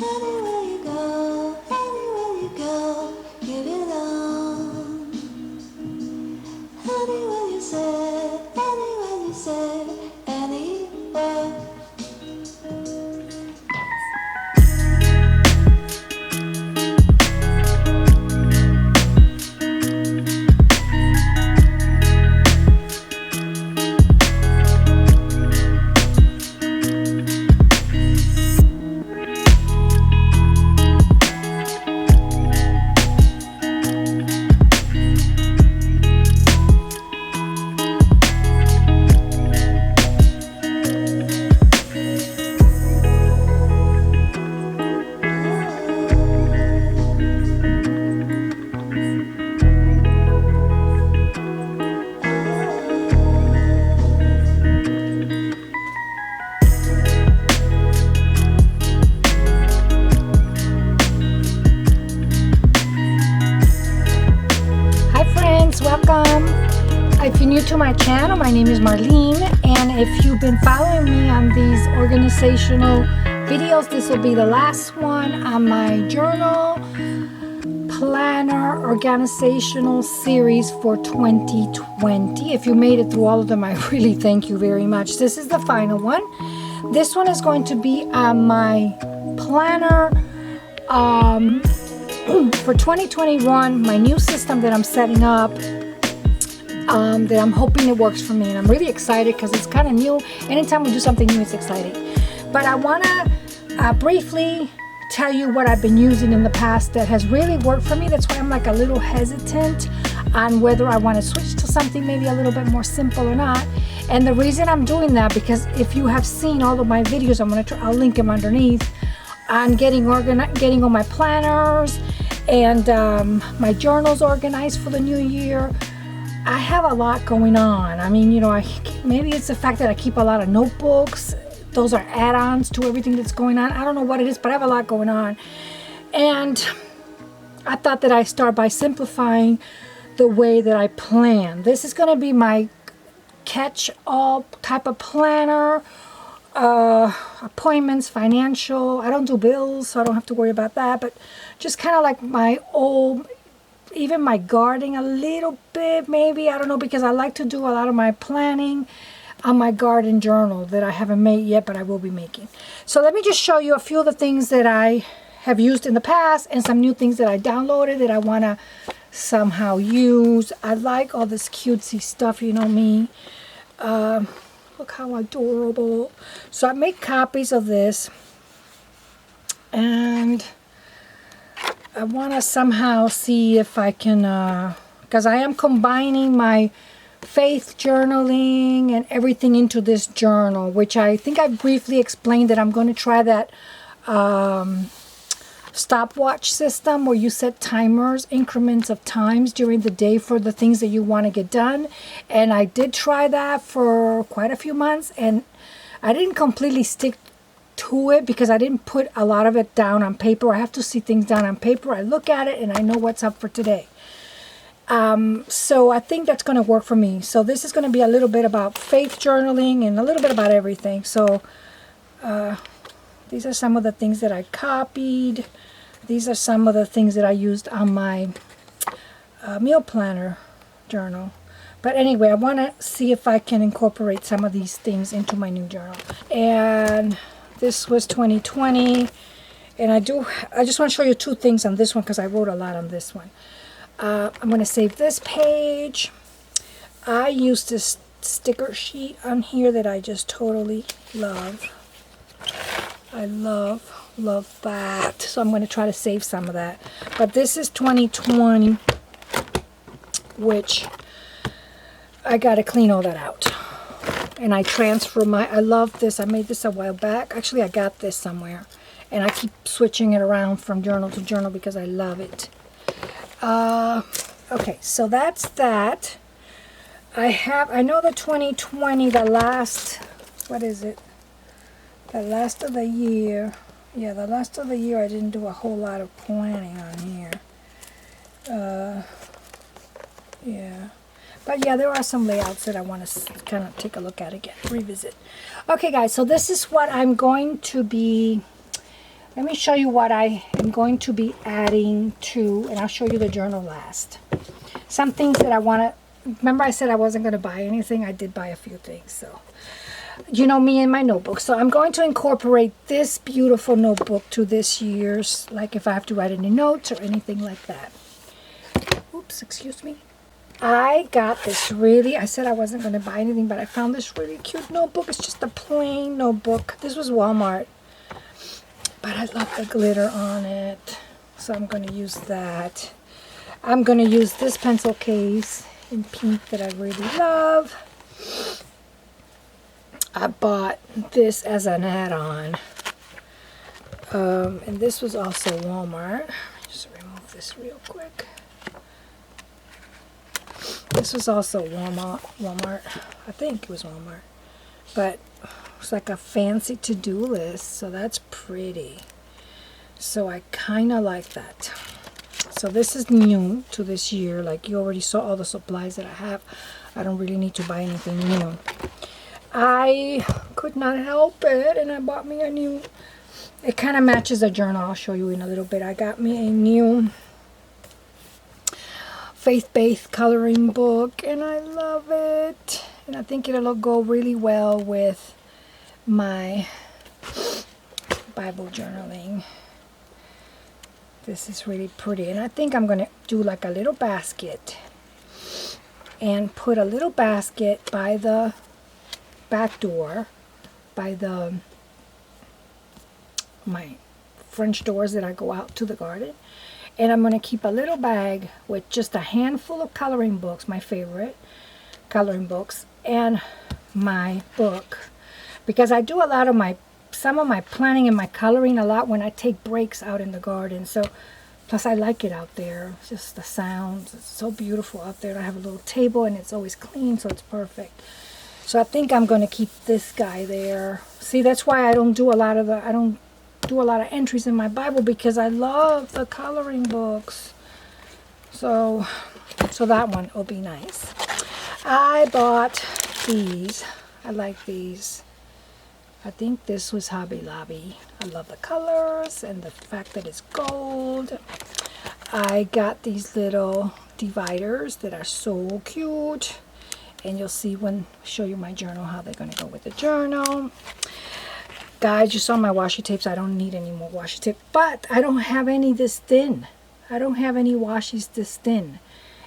Anywhere you go, give it on. Anywhere you say, anywhere. Welcome. If you're new to my channel, my name is Marlene, and if you've been following me on these organizational videos, this will be the last one on my journal planner organizational series for 2020. If you made it through all of them, I really thank you very much. This is the final one. This one is going to be on my planner for 2021, my new system that I'm setting up, that I'm hoping it works for me, and I'm really excited because it's kind of new. Anytime we do something new, it's exciting. But I want to briefly tell you what I've been using in the past that has really worked for me. That's why I'm like a little hesitant on whether I want to switch to something maybe a little bit more simple or not. And the reason I'm doing that, because if you have seen all of my videos, I'll link them underneath, on getting all my planners and my journals organized for the new year. I have a lot going on. I mean, maybe it's the fact that I keep a lot of notebooks. Those are add-ons to everything that's going on. I don't know what it is, but I have a lot going on. And I thought that I'd start by simplifying the way that I plan. This is going to be my catch-all type of planner. Appointments, financial. I don't do bills, so I don't have to worry about that. But just kind of like my old, even my gardening a little bit, maybe. I don't know, because I like to do a lot of my planning on my garden journal that I haven't made yet, but I will be making. So let me just show you a few of the things that I have used in the past and some new things that I downloaded that I want to somehow use. I like all this cutesy stuff, you know me. Look how adorable. So I make copies of this, and I want to somehow see if I can, because I am combining my faith journaling and everything into this journal, which I think I briefly explained that I'm going to try that stopwatch system where you set timers, increments of times during the day for the things that you want to get done. And I did try that for quite a few months, and I didn't completely stick to it because I didn't put a lot of it down on paper. I have to see things down on paper. I look at it and I know what's up for today. So I think that's going to work for me. So this is going to be a little bit about faith journaling and a little bit about everything. So these are some of the things that I copied. These are some of the things that I used on my meal planner journal. But anyway, I want to see if I can incorporate some of these things into my new journal. And this was 2020. And I just want to show you two things on this one because I wrote a lot on this one. I'm going to save this page. I used this sticker sheet on here that I just totally love. I love that. So I'm going to try to save some of that. But this is 2020, which I got to clean all that out. And I transfer I love this. I made this a while back. Actually, I got this somewhere. And I keep switching it around from journal to journal because I love it. Okay, so that's that. I know the 2020, the last, what is it? The last of the year. Yeah, the last of the year I didn't do a whole lot of planning on here. Yeah. But yeah, there are some layouts that I want to kind of take a look at again, revisit. Okay guys, so this is what I'm going to be let me show you what I am going to be adding to, and I'll show you the journal last. Some things that I want to, remember I said I wasn't going to buy anything. I did buy a few things, so. You know me and my notebook. So I'm going to incorporate this beautiful notebook to this year's, like if I have to write any notes or anything like that. Oops, excuse me. I got this really, I said I wasn't going to buy anything, but I found this really cute notebook. It's just a plain notebook. This was Walmart. But I love the glitter on it. So I'm going to use that. I'm going to use this pencil case in pink that I really love. I bought this as an add-on. And this was also Walmart. Just remove this real quick. This was also Walmart. I think it was Walmart. But it's like a fancy to-do list, so that's pretty. So I kind of like that. So this is new to this year. Like you already saw all the supplies that I have. I don't really need to buy anything new. I could not help it, and I bought me a new, it kind of matches the journal. I'll show you in a little bit. I got me a new faith-based coloring book, and I love it. And I think it'll go really well with my Bible journaling. This is really pretty, and I think I'm going to do like a little basket and put a little basket by the back door, by the my French doors that I go out to the garden, and I'm going to keep a little bag with just a handful of coloring books, my favorite coloring books, and my book, because I do a lot of some of my planning and my coloring a lot when I take breaks out in the garden. So plus I like it out there, just the sounds, it's so beautiful out there. I have a little table and it's always clean, so it's perfect. So I think I'm going to keep this guy there. See, that's why I don't do a lot of entries in my Bible, because I love the coloring books. So that one will be nice. I bought these. I like these. I think this was Hobby Lobby. I love the colors and the fact that it's gold. I got these little dividers that are so cute. And you'll see when I show you my journal how they're going to go with the journal. Guys, you saw my washi tapes. I don't need any more washi tape. But I don't have any this thin. I don't have any washies this thin.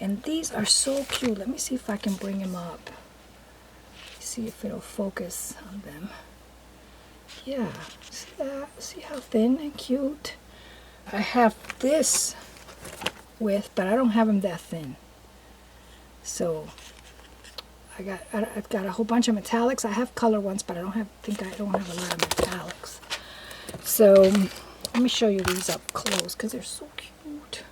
And these are so cute. Let me see if I can bring them up. See if it'll focus on them. Yeah, see that? See how thin and cute? I have this width, but I don't have them that thin. So I've got a whole bunch of metallics. I have color ones, but I don't have a lot of metallics. So let me show you these up close because they're so cute.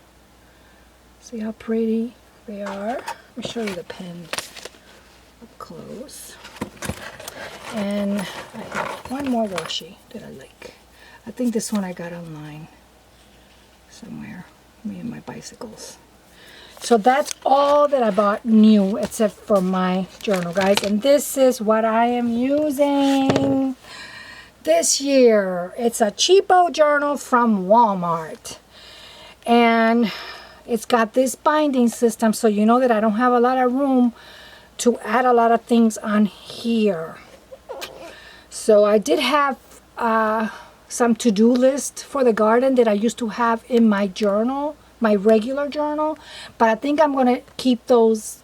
See how pretty they are? Let me show you the pens up close. And I have one more washi that I like. I think this one I got online somewhere. Me and my bicycles. So that's all that I bought new except for my journal, guys. And this is what I am using this year. It's a cheapo journal from Walmart. And it's got this binding system, so you know that I don't have a lot of room to add a lot of things on here. So I did have some to-do list for the garden that I used to have in my journal, my regular journal, but I think I'm going to keep those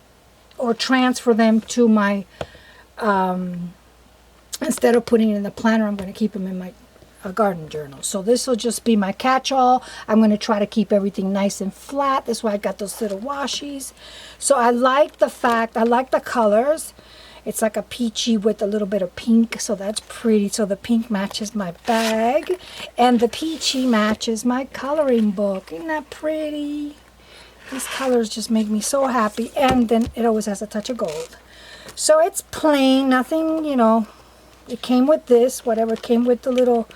or transfer them to my, instead of putting it in the planner, I'm going to keep them in my garden journal. So this will just be my catch-all. I'm going to try to keep everything nice and flat. That's why I got those little washies. So I like the fact, I like the colors. It's like a peachy with a little bit of pink, so that's pretty. So the pink matches my bag, and the peachy matches my coloring book. Isn't that pretty? These colors just make me so happy, and then it always has a touch of gold. So it's plain, nothing, you know. It came with this, whatever came with the little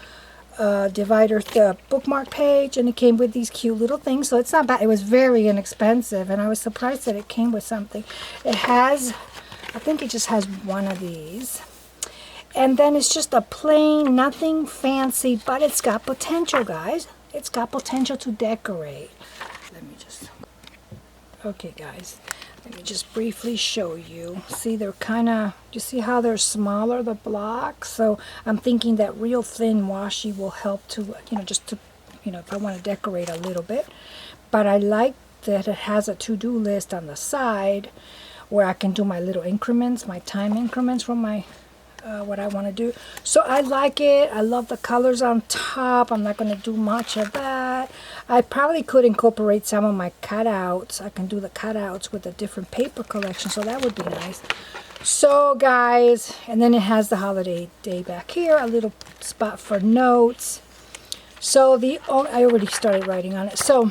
divider, the bookmark page, and it came with these cute little things, so it's not bad. It was very inexpensive, and I was surprised that it came with something. It has, I think it just has one of these. And then it's just a plain, nothing fancy, but it's got potential, guys. It's got potential to decorate. Let me just, okay guys, let me just briefly show you. See, they're kind of, you see how they're smaller, the blocks? So I'm thinking that real thin washi will help to, just to, if I want to decorate a little bit. But I like that it has a to-do list on the side where I can do my little increments, my time increments from my what I want to do. So I like it. I love the colors on top. I'm not going to do much of that. I probably could incorporate some of my cutouts. I can do the cutouts with a different paper collection, so that would be nice. So guys, and then it has the holiday day back here, a little spot for notes. So I already started writing on it. So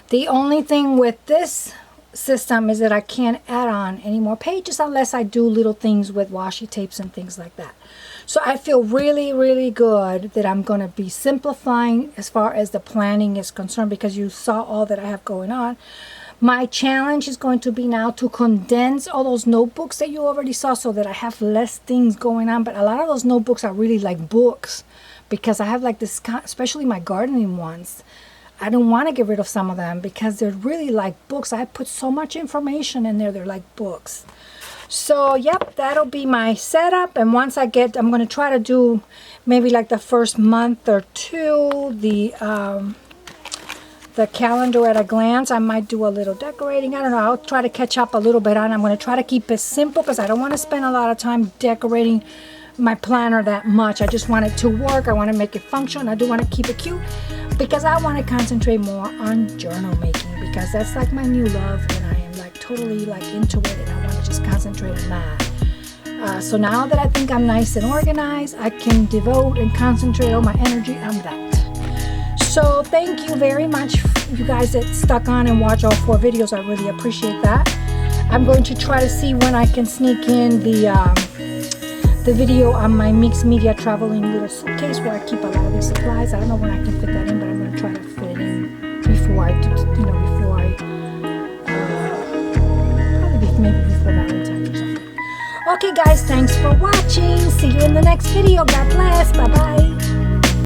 the only thing with this system is that I can't add on any more pages unless I do little things with washi tapes and things like that. So I feel really, really good that I'm going to be simplifying as far as the planning is concerned, because you saw all that I have going on. My challenge is going to be now to condense all those notebooks that you already saw so that I have less things going on. But a lot of those notebooks are really like books, because I have like this, especially my gardening ones. I don't want to get rid of some of them because they're really like books. I put so much information in there. They're like books. So, yep, that'll be my setup. And once I'm going to try to do maybe like the first month or two, the calendar at a glance. I might do a little decorating. I don't know. I'll try to catch up a little bit on it. I'm going to try to keep it simple because I don't want to spend a lot of time decorating my planner that much. I just want it to work. I want to make it function. I do want to keep it cute because I want to concentrate more on journal making, because that's like my new love, and I am like totally like into it, and I want to just concentrate on that. So now that I think I'm nice and organized, I can devote and concentrate all my energy on that. So thank you very much, you guys that stuck on and watch all 4 videos. I really appreciate that. I'm going to try to see when I can sneak in the video on my mixed media traveling little suitcase where I keep a lot of these supplies. I don't know when I can fit that in, but I'm going to try to fit it in before I do, probably maybe before Valentine's or something. Okay guys, thanks for watching. See you in the next video. God bless. Bye bye.